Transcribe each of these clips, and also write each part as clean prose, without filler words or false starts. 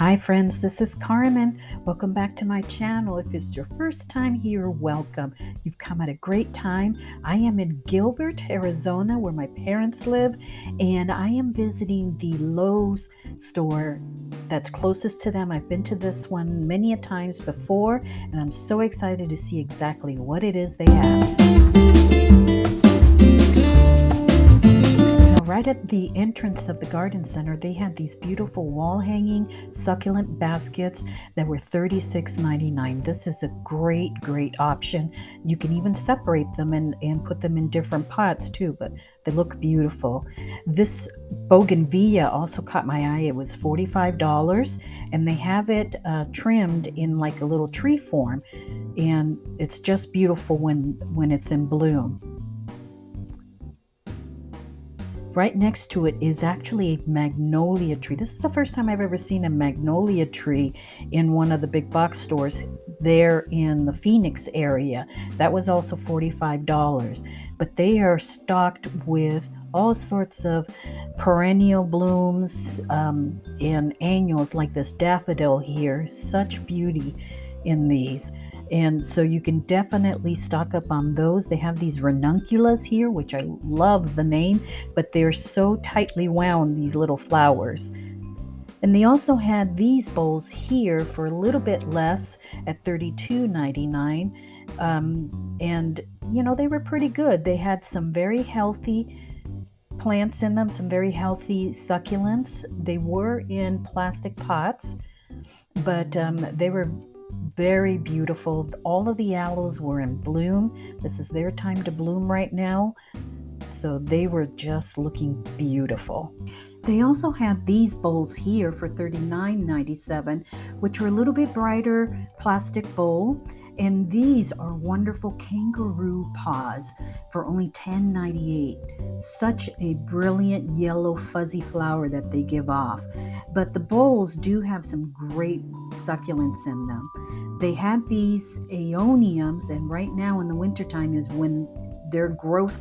Hi friends, this is Carmen. Welcome back to my channel. If it's your first time here, welcome. You've come at a great time. I am in Gilbert, Arizona, where my parents live, and I am visiting the Lowe's store that's closest to them. I've been to this one many a times before, and I'm so excited to see exactly what it is they have. Right at the entrance of the garden center, they had these beautiful wall-hanging succulent baskets that were $36.99. This is a great option. You can even separate them and put them in different pots too, but they look beautiful. This bougainvillea also caught my eye. It was $45, and they have it trimmed in like a little tree form, and it's just beautiful when it's in bloom. Right next to it is actually a magnolia tree. This is the first time I've ever seen a magnolia tree in one of the big box stores there in the Phoenix area. That was also $45. But they are stocked with all sorts of perennial blooms and annuals like this daffodil here. Such beauty in these. And so you can definitely stock up on those. They have these ranunculus here, which I love the name, but they're so tightly wound, these little flowers. And they also had these bowls here for a little bit less at $32.99. And, you know, they were pretty good. They had some very healthy plants in them, some very healthy succulents. They were in plastic pots, but they were very beautiful. All of the aloes were in bloom. This is their time to bloom right now. So they were just looking beautiful. They also had these bowls here for $39.97, which were a little bit brighter plastic bowl. And these are wonderful kangaroo paws for only $10.98. Such a brilliant yellow fuzzy flower that they give off. But the bowls do have some great succulents in them. They had these aeoniums, and right now in the wintertime is when their growth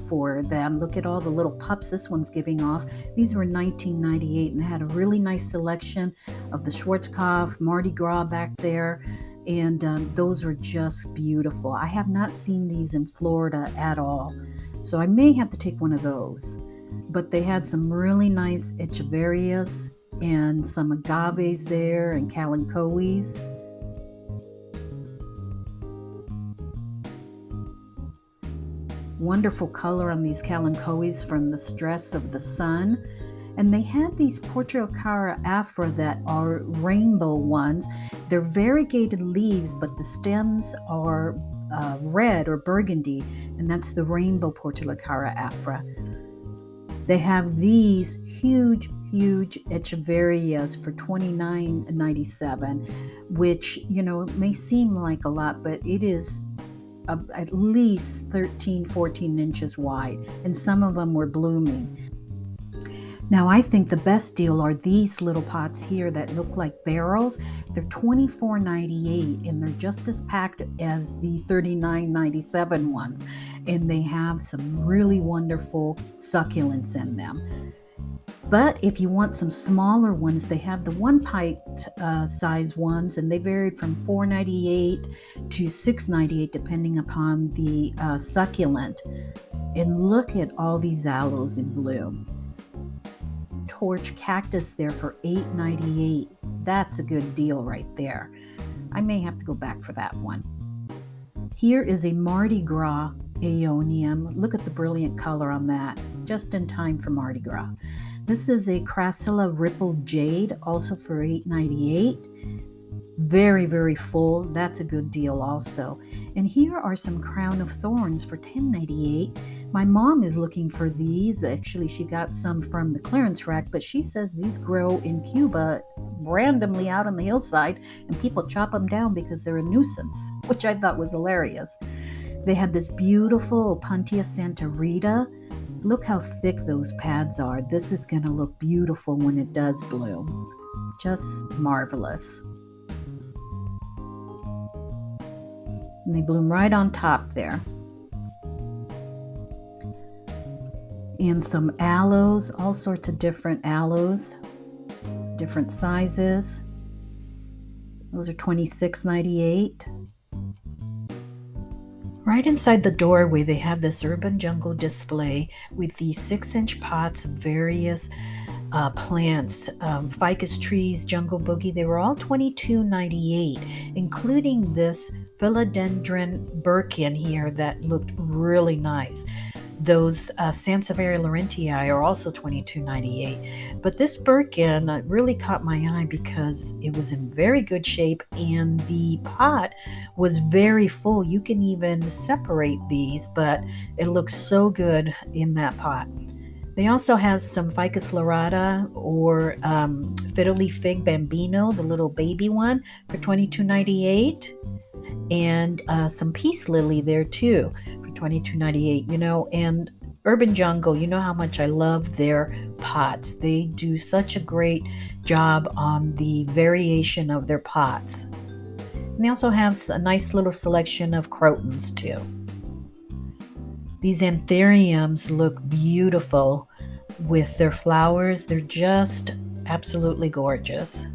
for them. Look at all the little pups this one's giving off. These were $19.98, and they had a really nice selection of the Schwarzkopf, Mardi Gras back there, and those were just beautiful. I have not seen these in Florida at all, so I may have to take one of those. But they had some really nice echeverias and some agaves there and kalanchoes. Wonderful color on these kalanchoes from the stress of the sun. And they had these Portulacara afra that are rainbow ones. They're variegated leaves, but the stems are red or burgundy, and that's the rainbow Portulacara afra. They have these huge echeverias for $29.97, which, you know, may seem like a lot, but it is at least 13-14 inches wide, and some of them were blooming. Now I think the best deal are these little pots here that look like barrels. They're $24.98, and they're just as packed as the $39.97 ones, and they have some really wonderful succulents in them. But if you want some smaller ones, they have the one pint size ones, and they varied from $4.98 to $6.98 depending upon the succulent. And look at all these aloes in bloom. Torch cactus there for $8.98. That's a good deal right there. I may have to go back for that one. Here is a Mardi Gras aeonium. Look at the brilliant color on that. Just in time for Mardi Gras. This is a Crassula rippled jade, also for $8.98. Very full. That's a good deal also. And here are some crown of thorns for $10.98. My mom is looking for these. Actually, she got some from the clearance rack, but she says these grow in Cuba randomly out on the hillside, and people chop them down because they're a nuisance, which I thought was hilarious. They had this beautiful Opuntia Santa Rita. Look how thick those pads are. This is going to look beautiful when it does bloom. Just marvelous. And they bloom right on top there. And some aloes, all sorts of different aloes. different sizes. Those are $26.98. Right inside the doorway, they have this urban jungle display with these 6-inch pots of various plants, ficus trees, jungle boogie. They were all $22.98, including this philodendron birkin here that looked really nice. Those Sansevieria laurentii are also $22.98. But this birkin really caught my eye because it was in very good shape and the pot was very full. You can even separate these, but it looks so good in that pot. They also have some Ficus lyrata or fiddly fig bambino, the little baby one, for $22.98. And some peace lily there too for $22.98. And Urban Jungle, you know how much I love their pots. They do such a great job on the variation of their pots. And they also have a nice little selection of crotons too. These anthuriums look beautiful with their flowers. They're just absolutely gorgeous.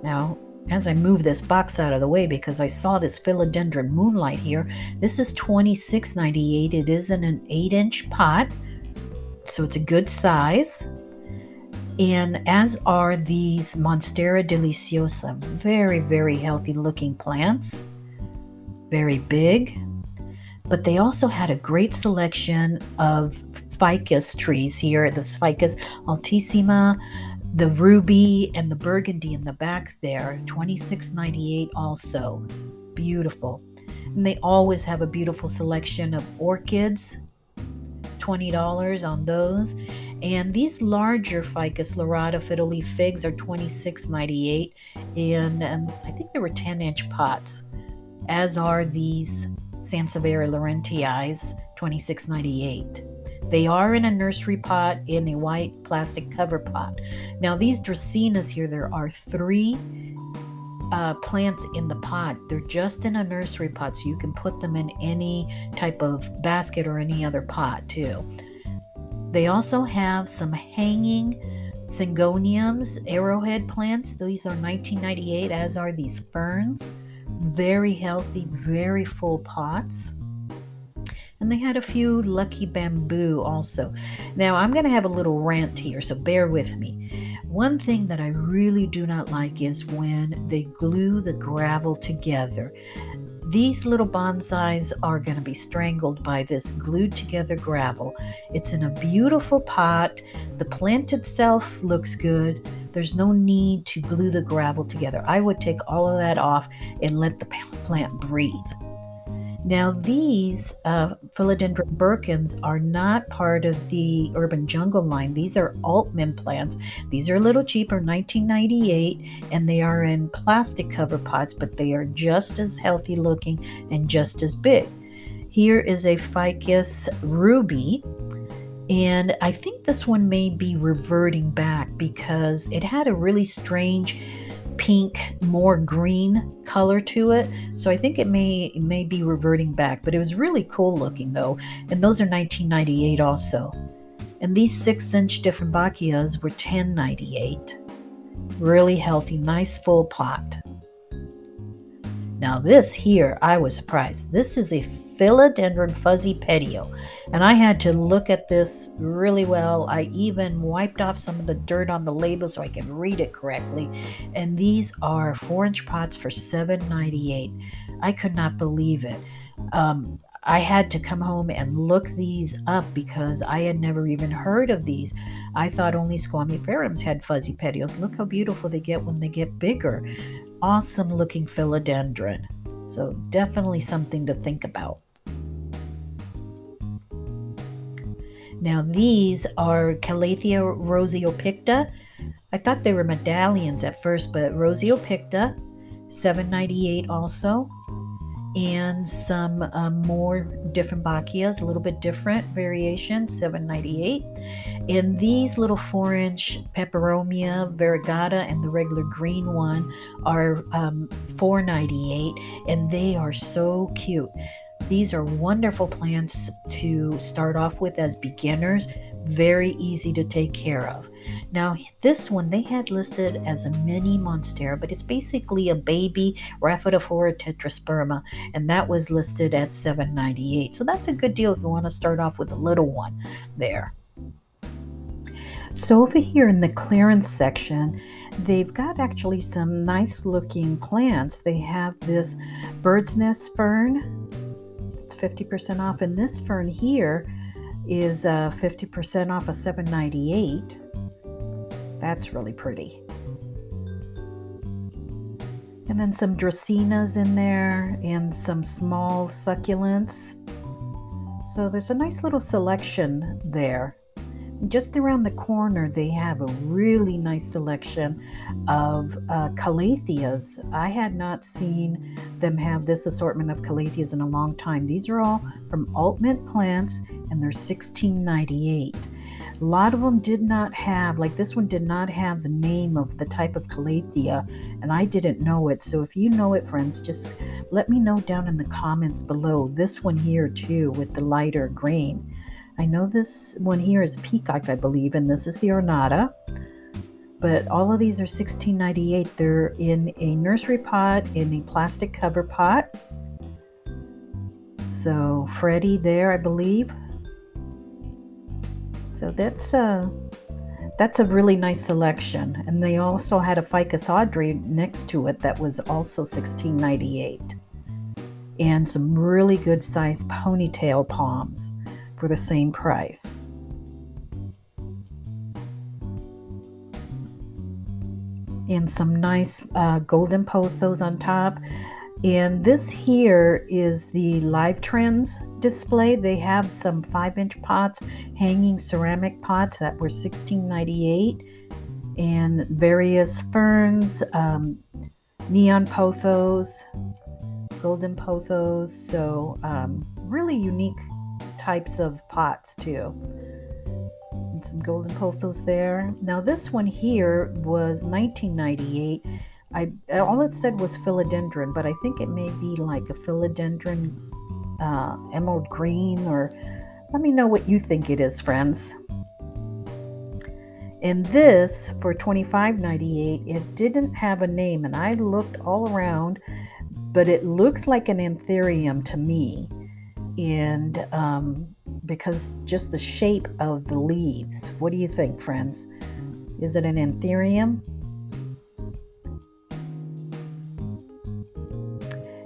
Now, as I move this box out of the way, because I saw this philodendron moonlight here, this is $26.98. It is in an 8-inch pot, so it's a good size. And as are these Monstera deliciosa, very, very healthy looking plants, very big. But they also had a great selection of ficus trees here, the Ficus altissima, the ruby, and the burgundy in the back there, $26.98 also. Beautiful. And they always have a beautiful selection of orchids, $20 on those. And these larger Ficus lyrata fiddle leaf figs are $26.98. And I think there were 10-inch pots, as are these Sansevieria laurentii, $26.98. They are in a nursery pot in a white plastic cover pot. Now these dracaenas here, there are 3 plants in the pot. They're just in a nursery pot, so you can put them in any type of basket or any other pot too. They also have some hanging syngoniums, arrowhead plants. These are $19.98, as are these ferns. Very healthy, very full pots. And they had a few lucky bamboo also. Now I'm going to have a little rant here, so bear with me. One thing that I really do not like is when they glue the gravel together. These little bonsais are going to be strangled by this glued together gravel. It's in a beautiful pot. The plant itself looks good. There's no need to glue the gravel together. I would take all of that off and let the plant breathe. Now these philodendron birkins are not part of the urban jungle line. These are Altman plants. These are a little cheaper, $19.98, and they are in plastic cover pots, but they are just as healthy looking and just as big. Here is a Ficus ruby, and I think this one may be reverting back because it had a really strange pink, more green color to it. So I think it may be reverting back, but it was really cool looking though. And those are $19.98 also. And these 6-inch Dieffenbachias were $10.98. Really healthy, nice full pot. Now this here, I was surprised. This is a philodendron fuzzy petio, and I had to look at this really well. I even wiped off some of the dirt on the label so I can read it correctly. And these are 4-inch pots for $7.98. I could not believe it. I had to come home and look these up because I had never even heard of these. I thought only squamiferums had fuzzy petios. Look how beautiful they get when they get bigger. Awesome looking philodendron. So definitely something to think about. Now these are Calathea rosiopicta. I thought they were medallions at first, but rosiopicta, $7.98 also. And some more Dieffenbachias, a little bit different variation, $7.98. And these little 4-inch Peperomia variegata and the regular green one are $4.98, and they are so cute. These are wonderful plants to start off with as beginners very easy to take care of. Now, this one they had listed as a mini monstera, but it's basically a baby Rhaphidophora tetrasperma, and that was listed at $7.98. So that's a good deal if you want to start off with a little one there. So over here in the clearance section, they've got actually some nice looking plants. They have this bird's nest fern. It's 50% off, and this fern here is 50% off of $7.98. That's really pretty. And then some dracaenas in there and some small succulents. So there's a nice little selection there. Just around the corner, they have a really nice selection of calatheas. I had not seen them have this assortment of calatheas in a long time. These are all from Alt Mint Plants, and they're $16.98. A lot of them did not have, like this one did not have the name of the type of calathea, and I didn't know it. So if you know it, friends, just let me know down in the comments below. This one here too with the lighter green. I know this one here is peacock, I believe, and this is the ornata. But all of these are $16.98. They're in a nursery pot, in a plastic cover pot. So Freddie there, I believe. So that's a really nice selection. And they also had a Ficus Audrey next to it that was also $16.98. And some really good sized ponytail palms for the same price. And some nice golden pothos on top. And this here is the Live Trends display. They have some 5-inch pots, hanging ceramic pots that were $16.98, and various ferns, neon pothos, golden pothos. So really unique types of pots too. And some golden pothos there. Now this one here was $19.98. All it said was philodendron, but I think it may be like a philodendron emerald green, or let me know what you think it is, friends. And this for $25.98, it didn't have a name, and I looked all around, but it looks like an anthurium to me. And because just the shape of the leaves. What do you think, friends? Is it an anthurium?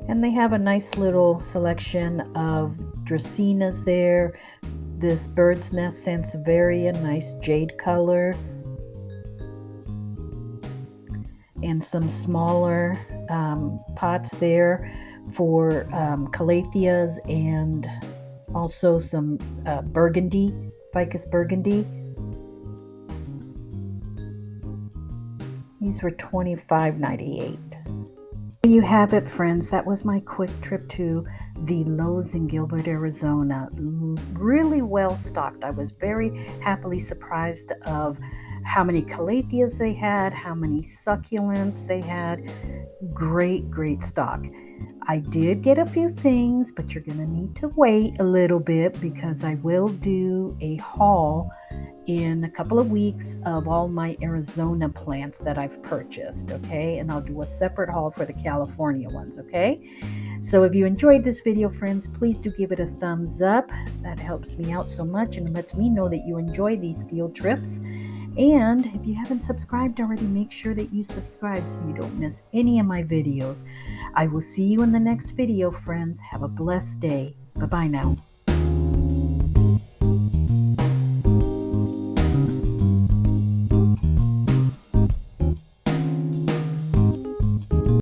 And they have a nice little selection of dracaenas there. This bird's nest sansevieria, nice jade color. And some smaller pots there for calatheas, and also some burgundy, Ficus burgundy. These were $25.98. There you have it, friends. That was my quick trip to the Lowe's in Gilbert, Arizona. Really well stocked. I was very happily surprised of how many calatheas they had, how many succulents they had. Great stock. I did get a few things, but you're going to need to wait a little bit because I will do a haul in a couple of weeks of all my Arizona plants that I've purchased, okay? And I'll do a separate haul for the California ones, okay? So if you enjoyed this video, friends, please do give it a thumbs up. That helps me out so much and lets me know that you enjoy these field trips. And if you haven't subscribed already, make sure that you subscribe so you don't miss any of my videos. I will see you in the next video, friends. Have a blessed day. Bye-bye now.